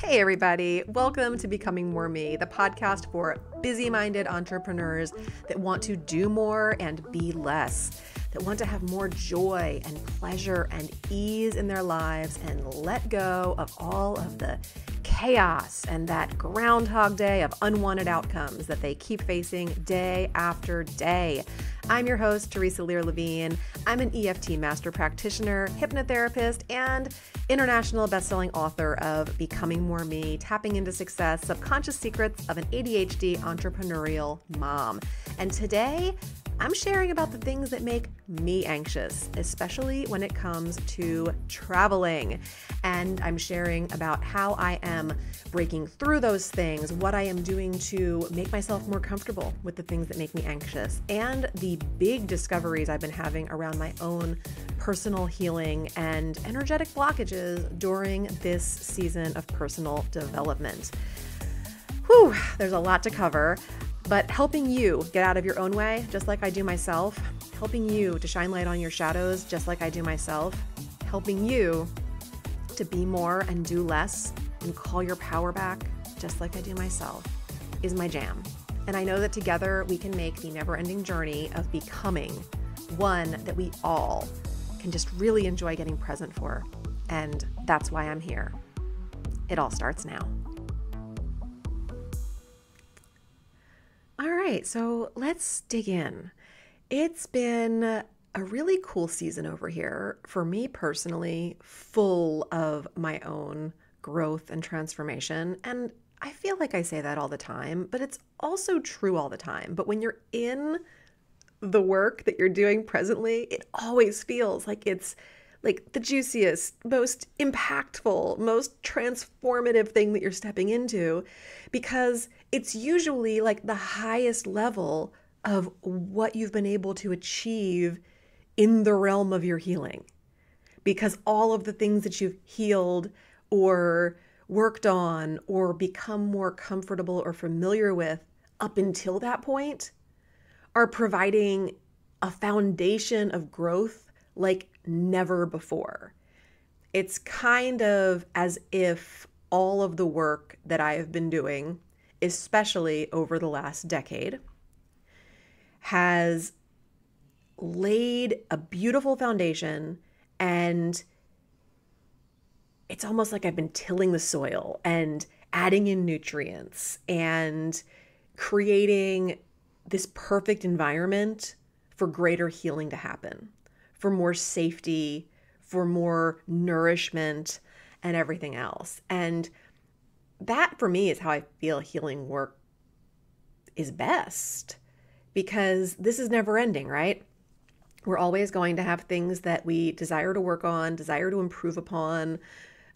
Hey everybody, welcome to Becoming More Me, the podcast for busy-minded entrepreneurs that want to do more and be less, that want to have more joy and pleasure and ease in their lives and let go of all of the chaos and that Groundhog Day of unwanted outcomes that they keep facing day after day. I'm your host, Teresa Lear-Levine. I'm an EFT master practitioner, hypnotherapist, and international best-selling author of Becoming More Me, Tapping into Success, Subconscious Secrets of an ADHD Entrepreneurial Mom. And today, I'm sharing about the things that make me anxious, especially when it comes to traveling. And I'm sharing about how I am breaking through those things, what I am doing to make myself more comfortable with the things that make me anxious, and the big discoveries I've been having around my own personal healing and energetic blockages during this season of personal development. Whew, there's a lot to cover. But helping you get out of your own way, just like I do myself, helping you to shine light on your shadows, just like I do myself, helping you to be more and do less and call your power back, just like I do myself, is my jam. And I know that together we can make the never-ending journey of becoming one that we all can just really enjoy getting present for. And that's why I'm here. It all starts now. All right, so let's dig in. It's been a really cool season over here for me personally, full of my own growth and transformation. And I feel like I say that all the time, but it's also true all the time. But when you're in the work that you're doing presently, it always feels like it's like the juiciest, most impactful, most transformative thing that you're stepping into, because it's usually like the highest level of what you've been able to achieve in the realm of your healing. Because all of the things that you've healed or worked on or become more comfortable or familiar with up until that point are providing a foundation of growth like never before. It's kind of as if all of the work that I have been doing, especially over the last decade, has laid a beautiful foundation, and it's almost like I've been tilling the soil and adding in nutrients and creating this perfect environment for greater healing to happen, for more safety, for more nourishment, and everything else. And that for me is how I feel healing work is best, because this is never ending, right? We're always going to have things that we desire to work on, desire to improve upon,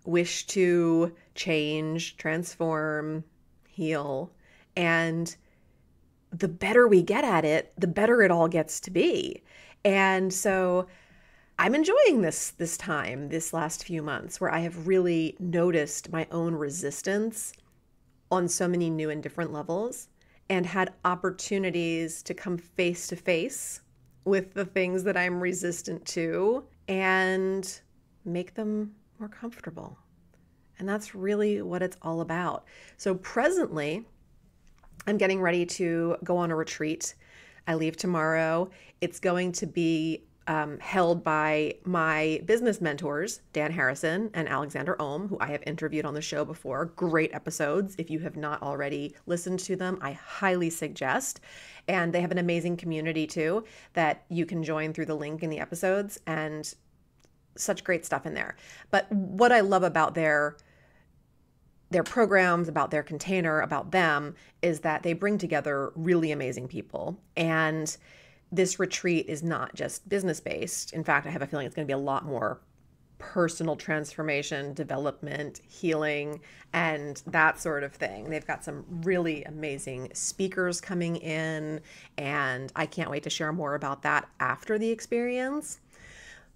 wish to change, transform, heal. And the better we get at it, the better it all gets to be. And so I'm enjoying this time, this last few months, where I have really noticed my own resistance on so many new and different levels, and had opportunities to come face to face with the things that I'm resistant to and make them more comfortable. And that's really what it's all about. So presently, I'm getting ready to go on a retreat. I leave tomorrow. It's going to be held by my business mentors, Dan Harrison and Alexander Ohm, who I have interviewed on the show before. Great episodes. If you have not already listened to them, I highly suggest. And they have an amazing community too that you can join through the link in the episodes, and such great stuff in there. But what I love about their programs, about their container, about them, is that they bring together really amazing people. And this retreat is not just business-based. In fact, I have a feeling it's going to be a lot more personal transformation, development, healing, and that sort of thing. They've got some really amazing speakers coming in, and I can't wait to share more about that after the experience.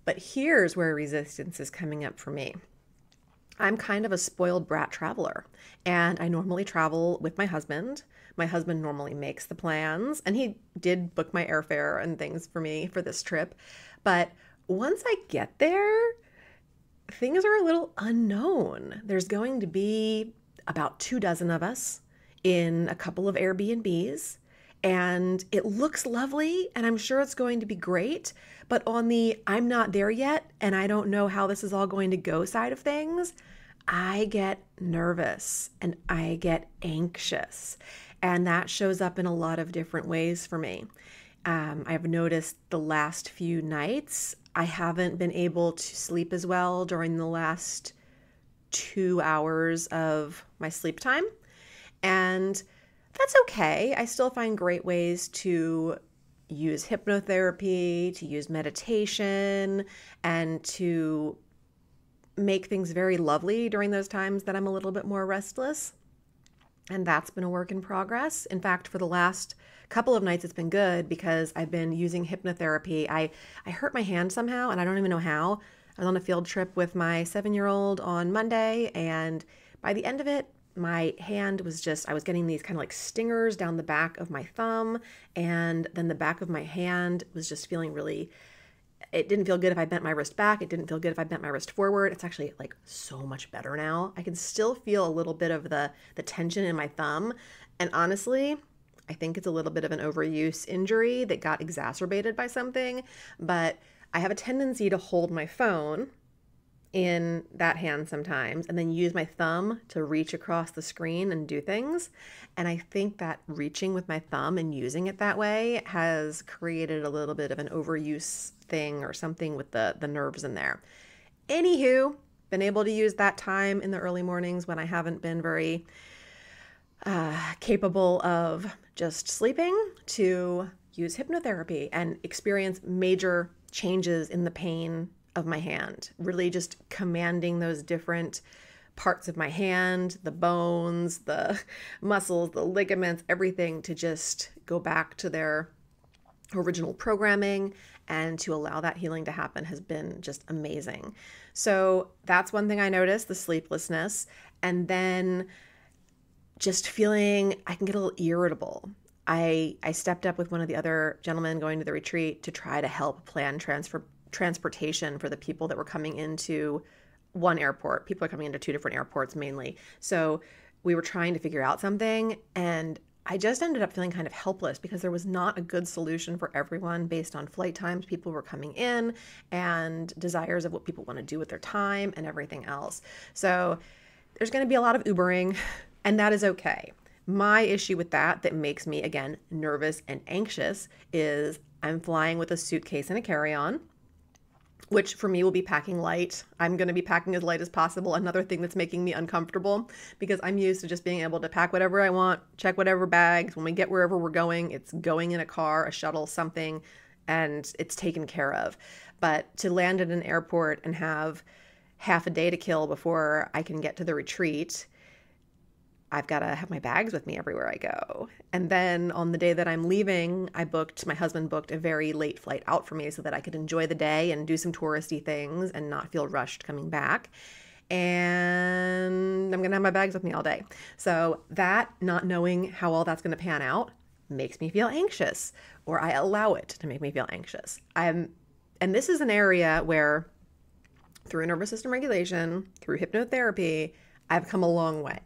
But here's where resistance is coming up for me. I'm kind of a spoiled brat traveler, and I normally travel with my husband. My husband normally makes the plans, and he did book my airfare and things for me for this trip. But once I get there, things are a little unknown. There's going to be about 24 of us in a couple of Airbnbs, and it looks lovely and I'm sure it's going to be great. But on the I'm not there yet and I don't know how this is all going to go side of things, I get nervous and I get anxious. And that shows up in a lot of different ways for me. I've noticed the last few nights, I haven't been able to sleep as well during the last 2 hours of my sleep time. And that's okay. I still find great ways to use hypnotherapy, to use meditation, and to make things very lovely during those times that I'm a little bit more restless. And that's been a work in progress. In fact, for the last couple of nights, it's been good because I've been using hypnotherapy. I hurt my hand somehow, and I don't even know how. I was on a field trip with my 7-year-old on Monday, and by the end of it, my hand was just, I was getting these kind of like stingers down the back of my thumb, and then the back of my hand was just feeling really, it didn't feel good if I bent my wrist back. It didn't feel good if I bent my wrist forward. It's actually like so much better now. I can still feel a little bit of the tension in my thumb. And honestly, I think it's a little bit of an overuse injury that got exacerbated by something. But I have a tendency to hold my phone in that hand sometimes and then use my thumb to reach across the screen and do things. And I think that reaching with my thumb and using it that way has created a little bit of an overuse thing or something with the nerves in there. Anywho, been able to use that time in the early mornings when I haven't been very capable of just sleeping to use hypnotherapy and experience major changes in the pain of my hand, really just commanding those different parts of my hand, the bones, the muscles, the ligaments, everything to just go back to their original programming and to allow that healing to happen has been just amazing. So that's one thing I noticed, the sleeplessness. And then just feeling I can get a little irritable. I stepped up with one of the other gentlemen going to the retreat to try to help plan transportation for the people that were coming into one airport. People are coming into 2 different airports mainly. So we were trying to figure out something, and I just ended up feeling kind of helpless because there was not a good solution for everyone based on flight times people were coming in and desires of what people want to do with their time and everything else. So there's going to be a lot of Ubering, and that is okay. My issue with that makes me, again, nervous and anxious is I'm flying with a suitcase and a carry-on, which for me will be packing light. I'm going to be packing as light as possible. Another thing that's making me uncomfortable because I'm used to just being able to pack whatever I want, check whatever bags. When we get wherever we're going, it's going in a car, a shuttle, something, and it's taken care of. But to land at an airport and have half a day to kill before I can get to the retreat, I've got to have my bags with me everywhere I go. And then on the day that I'm leaving, my husband booked a very late flight out for me so that I could enjoy the day and do some touristy things and not feel rushed coming back. And I'm going to have my bags with me all day. So that, not knowing how all that's going to pan out, makes me feel anxious, or I allow it to make me feel anxious. And this is an area where through nervous system regulation, through hypnotherapy, I've come a long way.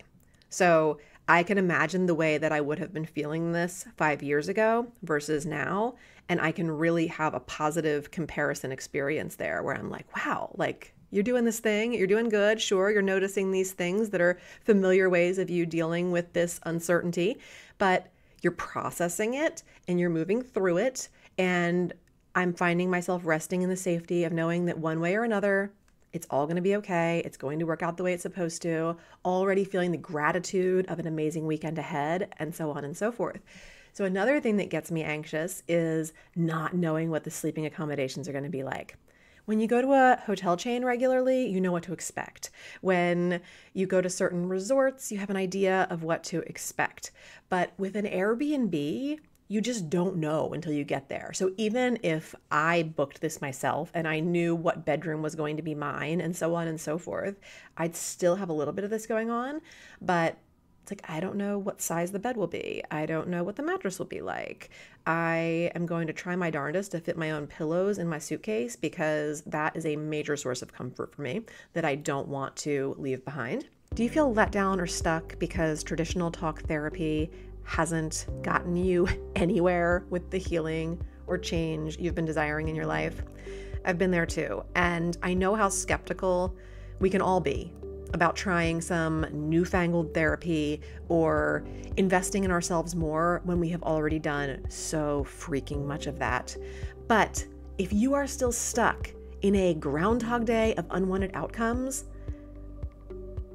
So I can imagine the way that I would have been feeling this 5 years ago versus now. And I can really have a positive comparison experience there where I'm like, wow, like you're doing this thing, you're doing good. Sure, you're noticing these things that are familiar ways of you dealing with this uncertainty, but you're processing it and you're moving through it. And I'm finding myself resting in the safety of knowing that one way or another, it's all going to be okay. It's going to work out the way it's supposed to. Already feeling the gratitude of an amazing weekend ahead, and so on and so forth. So another thing that gets me anxious is not knowing what the sleeping accommodations are going to be like. When you go to a hotel chain regularly, you know what to expect. When you go to certain resorts, you have an idea of what to expect. But with an Airbnb, you just don't know until you get there. So even if I booked this myself and I knew what bedroom was going to be mine and so on and so forth, I'd still have a little bit of this going on. But it's like, I don't know what size the bed will be. I don't know what the mattress will be like. I am going to try my darndest to fit my own pillows in my suitcase because that is a major source of comfort for me that I don't want to leave behind. Do you feel let down or stuck because traditional talk therapy hasn't gotten you anywhere with the healing or change you've been desiring in your life? I've been there too, and I know how skeptical we can all be about trying some newfangled therapy or investing in ourselves more when we have already done so freaking much of that. But if you are still stuck in a Groundhog Day of unwanted outcomes,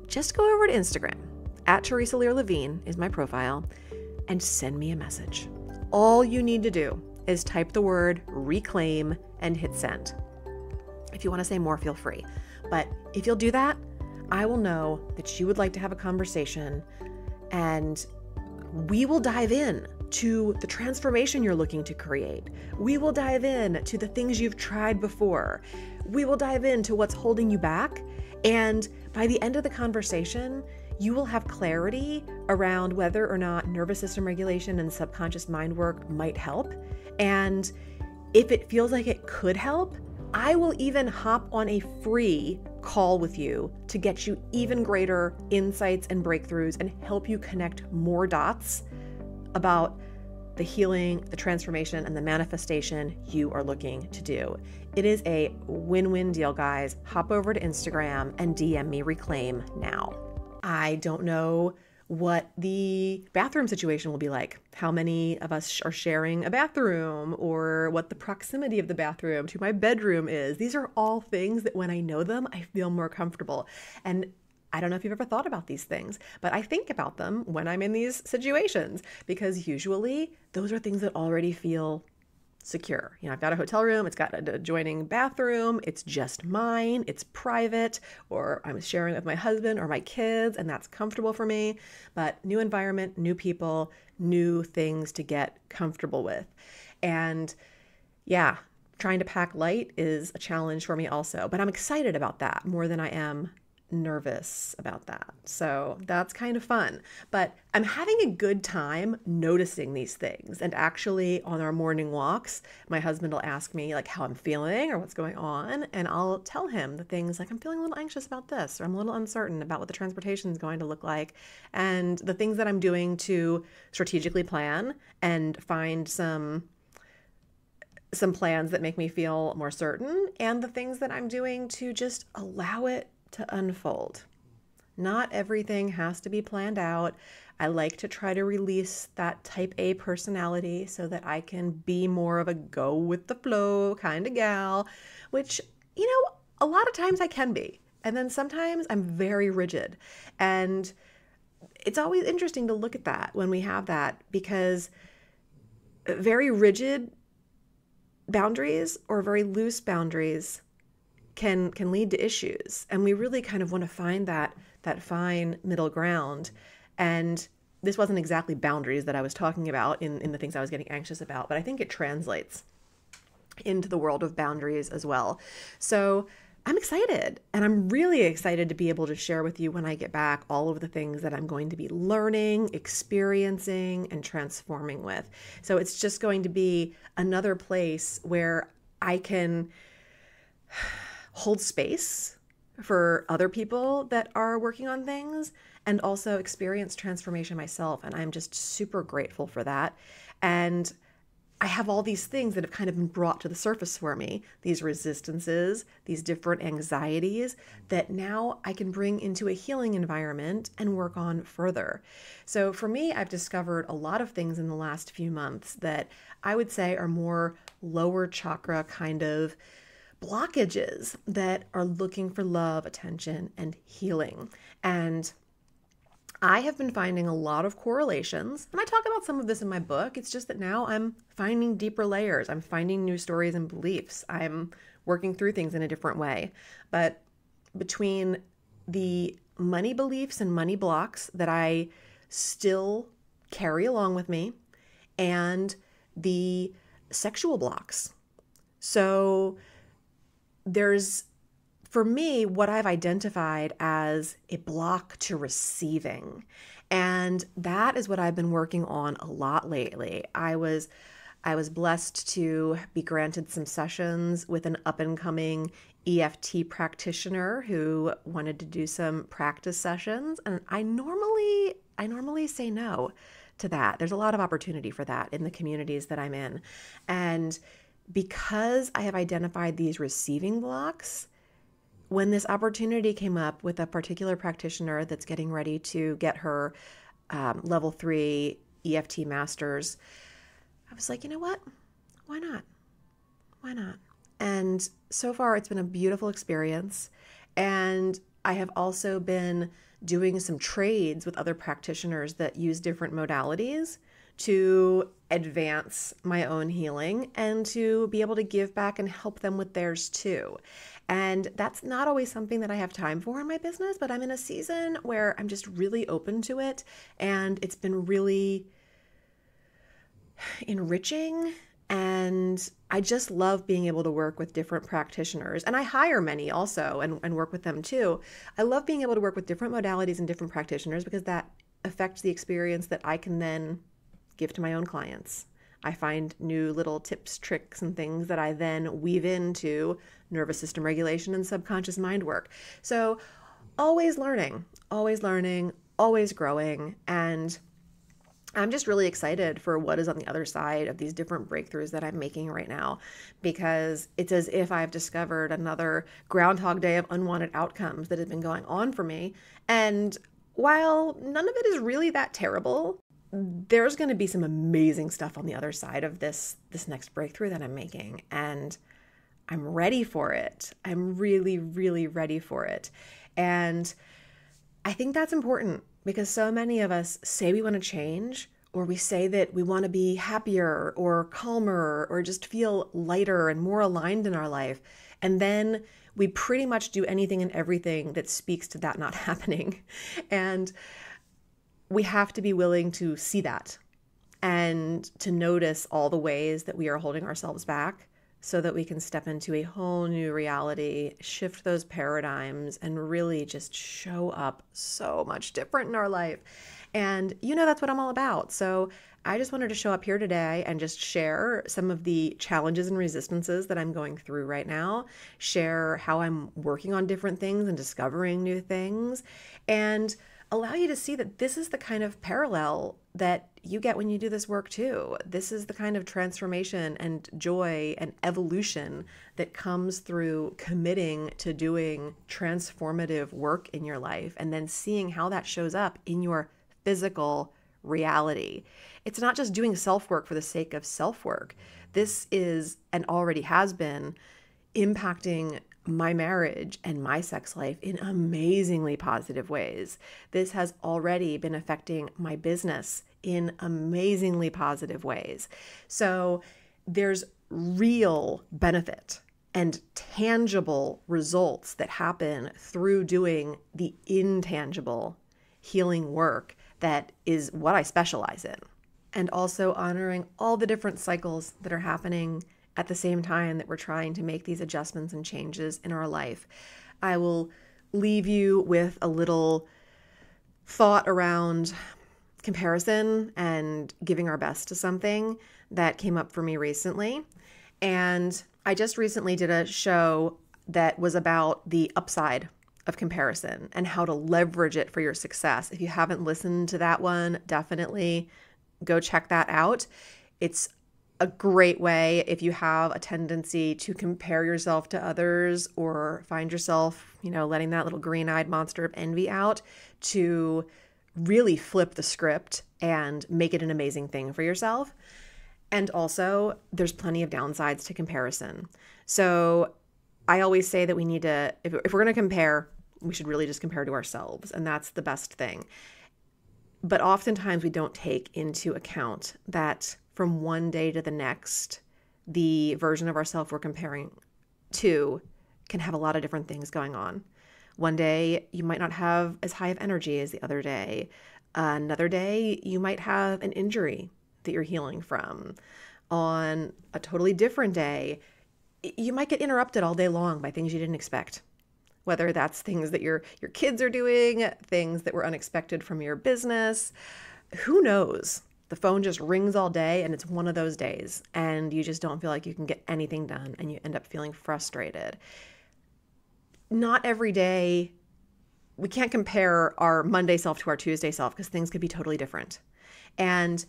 just go over to Instagram. @Teresa Lear Levine is my profile, and send me a message. All you need to do is type the word reclaim and hit send. If you want to say more, feel free. But if you'll do that, I will know that you would like to have a conversation, and we will dive in to the transformation you're looking to create. We will dive in to the things you've tried before. We will dive into what's holding you back. And by the end of the conversation, you will have clarity around whether or not nervous system regulation and subconscious mind work might help. And if it feels like it could help, I will even hop on a free call with you to get you even greater insights and breakthroughs and help you connect more dots about the healing, the transformation, and the manifestation you are looking to do. It is a win-win deal, guys. Hop over to Instagram and DM me reclaim now. I don't know what the bathroom situation will be like, how many of us are sharing a bathroom, or what the proximity of the bathroom to my bedroom is. These are all things that when I know them, I feel more comfortable. And I don't know if you've ever thought about these things, but I think about them when I'm in these situations, because usually those are things that already feel secure. I've got a hotel room, it's got an adjoining bathroom, it's just mine, it's private, or I'm sharing with my husband or my kids, and that's comfortable for me. But new environment, new people, new things to get comfortable with. And yeah, trying to pack light is a challenge for me also, but I'm excited about that more than I am nervous about that. So that's kind of fun, but I'm having a good time noticing these things. And actually on our morning walks, my husband will ask me like how I'm feeling or what's going on. And I'll tell him the things like, I'm feeling a little anxious about this, or I'm a little uncertain about what the transportation is going to look like. And the things that I'm doing to strategically plan and find some plans that make me feel more certain, and the things that I'm doing to just allow it to unfold. Not everything has to be planned out. I like to try to release that type A personality so that I can be more of a go with the flow kind of gal, which, a lot of times I can be. And then sometimes I'm very rigid. And it's always interesting to look at that when we have that, because very rigid boundaries or very loose boundaries can lead to issues. And we really kind of want to find that fine middle ground. And this wasn't exactly boundaries that I was talking about in the things I was getting anxious about, but I think it translates into the world of boundaries as well. So I'm excited, and I'm really excited to be able to share with you when I get back all of the things that I'm going to be learning, experiencing, and transforming with. So it's just going to be another place where I can hold space for other people that are working on things and also experience transformation myself. And I'm just super grateful for that. And I have all these things that have kind of been brought to the surface for me, these resistances, these different anxieties that now I can bring into a healing environment and work on further. So for me, I've discovered a lot of things in the last few months that I would say are more lower chakra kind of blockages that are looking for love, attention, and healing. And I have been finding a lot of correlations, and I talk about some of this in my book. It's just that now I'm finding deeper layers. I'm finding new stories and beliefs. I'm working through things in a different way. But between the money beliefs and money blocks that I still carry along with me and the sexual blocks. So there's, for me, what I've identified as a block to receiving. And that is what I've been working on a lot lately. I was I was blessed to be granted some sessions with an up-and-coming EFT practitioner who wanted to do some practice sessions. And I normally say no to that. There's a lot of opportunity for that in the communities that I'm in. And because I have identified these receiving blocks, when this opportunity came up with a particular practitioner that's getting ready to get her level 3 EFT masters, I was like, you know what? Why not? Why not? And so far, it's been a beautiful experience. And I have also been doing some trades with other practitioners that use different modalities to advance my own healing and to be able to give back and help them with theirs too. And that's not always something that I have time for in my business, but I'm in a season where I'm just really open to it. And it's been really enriching. And I just love being able to work with different practitioners. And I hire many also and work with them too. I love being able to work with different modalities and different practitioners because that affects the experience that I can then give to my own clients. I find new little tips, tricks, and things that I then weave into nervous system regulation and subconscious mind work. So always learning, always growing. And I'm just really excited for what is on the other side of these different breakthroughs that I'm making right now, because it's as if I've discovered another Groundhog Day of unwanted outcomes that have been going on for me. And while none of it is really that terrible, there's going to be some amazing stuff on the other side of this next breakthrough that I'm making. And I'm ready for it. I'm really, really ready for it. And I think that's important because so many of us say we want to change, or we say that we want to be happier or calmer or just feel lighter and more aligned in our life. And then we pretty much do anything and everything that speaks to that not happening. And we have to be willing to see that and to notice all the ways that we are holding ourselves back so that we can step into a whole new reality, shift those paradigms, and really just show up so much different in our life. And that's what I'm all about. So I just wanted to show up here today and just share some of the challenges and resistances that I'm going through right now, share how I'm working on different things and discovering new things, and allow you to see that this is the kind of parallel that you get when you do this work too. This is the kind of transformation and joy and evolution that comes through committing to doing transformative work in your life and then seeing how that shows up in your physical reality. It's not just doing self-work for the sake of self-work. This is, and already has been, impacting my marriage and my sex life in amazingly positive ways. This has already been affecting my business in amazingly positive ways. So there's real benefit and tangible results that happen through doing the intangible healing work that is what I specialize in. And also honoring all the different cycles that are happening at the same time that we're trying to make these adjustments and changes in our life. I will leave you with a little thought around comparison and giving our best to something that came up for me recently. And I just recently did a show that was about the upside of comparison and how to leverage it for your success. If you haven't listened to that one, definitely go check that out. It's a great way if you have a tendency to compare yourself to others or find yourself, letting that little green-eyed monster of envy out, to really flip the script and make it an amazing thing for yourself. And also, there's plenty of downsides to comparison. So I always say that we need to, if we're going to compare, we should really just compare to ourselves. And that's the best thing. But oftentimes we don't take into account that from one day to the next, the version of ourselves we're comparing to can have a lot of different things going on. One day, you might not have as high of energy as the other day. Another day, you might have an injury that you're healing from. On a totally different day, you might get interrupted all day long by things you didn't expect. Whether that's things that your kids are doing, things that were unexpected from your business, who knows? The phone just rings all day and it's one of those days and you just don't feel like you can get anything done and you end up feeling frustrated. Not every day, we can't compare our Monday self to our Tuesday self because things could be totally different. And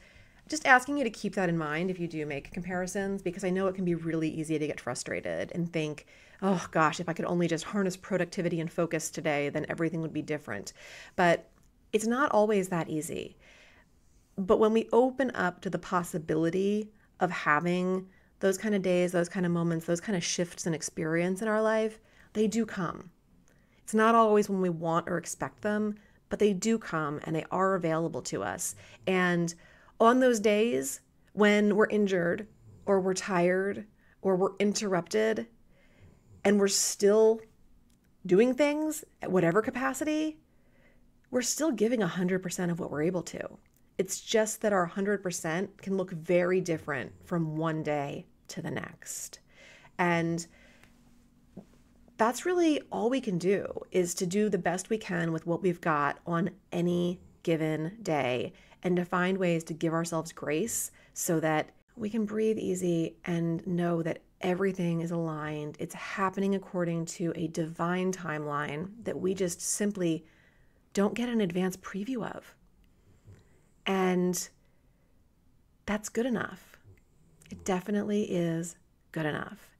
just asking you to keep that in mind if you do make comparisons, because I know it can be really easy to get frustrated and think, oh gosh, if I could only just harness productivity and focus today, then everything would be different. But it's not always that easy. But when we open up to the possibility of having those kind of days, those kind of moments, those kind of shifts in experience in our life, they do come. It's not always when we want or expect them, but they do come and they are available to us. And on those days when we're injured or we're tired or we're interrupted and we're still doing things at whatever capacity, we're still giving 100% of what we're able to. It's just that our 100% can look very different from one day to the next. And that's really all we can do, is to do the best we can with what we've got on any given day and to find ways to give ourselves grace so that we can breathe easy and know that everything is aligned. It's happening according to a divine timeline that we just simply don't get an advance preview of. And that's good enough. It definitely is good enough.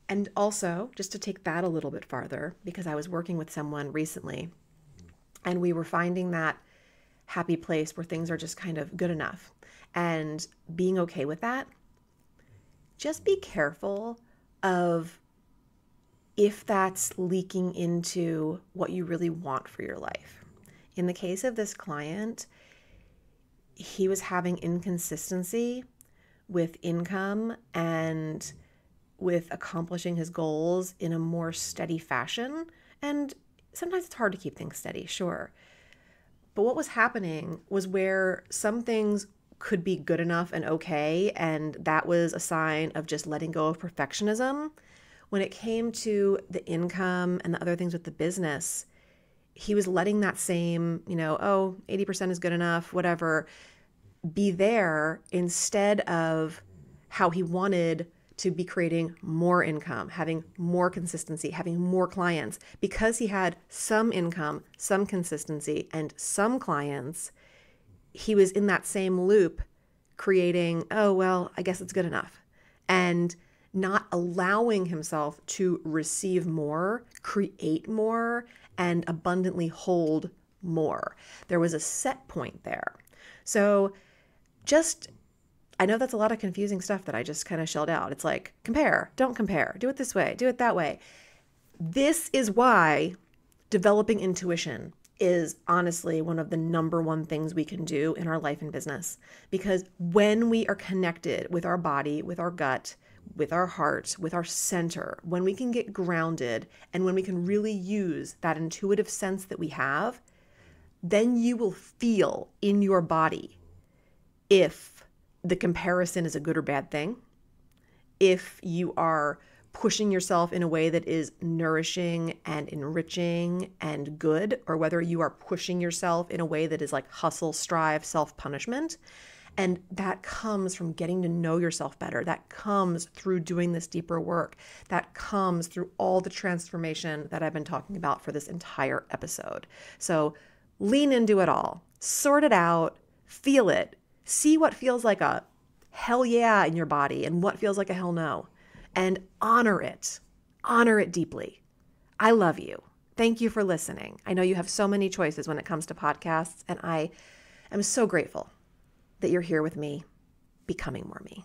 And also, just to take that a little bit farther, because I was working with someone recently and we were finding that happy place where things are just kind of good enough and being okay with that. Just be careful of if that's leaking into what you really want for your life. In the case of this client, he was having inconsistency with income and with accomplishing his goals in a more steady fashion. And sometimes it's hard to keep things steady, sure. But what was happening was where some things could be good enough and okay, and that was a sign of just letting go of perfectionism. When it came to the income and the other things with the business, he was letting that same, 80% is good enough, whatever, be there instead of how he wanted to be creating more income, having more consistency, having more clients. Because he had some income, some consistency, and some clients, he was in that same loop creating, I guess it's good enough. And not allowing himself to receive more, create more, and abundantly hold more. There was a set point there. So I know that's a lot of confusing stuff that I just kind of shelled out. It's like, compare, don't compare, do it this way, do it that way. This is why developing intuition is honestly one of the number one things we can do in our life and business. Because when we are connected with our body, with our gut, with our heart, with our center, when we can get grounded and when we can really use that intuitive sense that we have, then you will feel in your body if the comparison is a good or bad thing, if you are pushing yourself in a way that is nourishing and enriching and good, or whether you are pushing yourself in a way that is like hustle, strive, self-punishment. And that comes from getting to know yourself better. That comes through doing this deeper work. That comes through all the transformation that I've been talking about for this entire episode. So lean into it all, sort it out, feel it, see what feels like a hell yeah in your body and what feels like a hell no, and honor it deeply. I love you. Thank you for listening. I know you have so many choices when it comes to podcasts, and I am so grateful that you're here with me, becoming more me.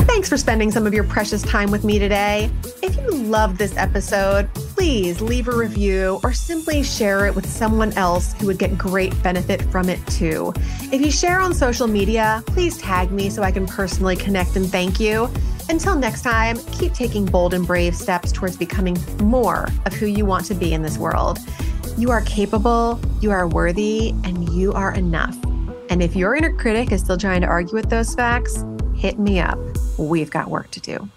Thanks for spending some of your precious time with me today. If you loved this episode, please leave a review or simply share it with someone else who would get great benefit from it too. If you share on social media, please tag me so I can personally connect and thank you. Until next time, keep taking bold and brave steps towards becoming more of who you want to be in this world. You are capable, you are worthy, and you are enough. And if your inner critic is still trying to argue with those facts, hit me up. We've got work to do.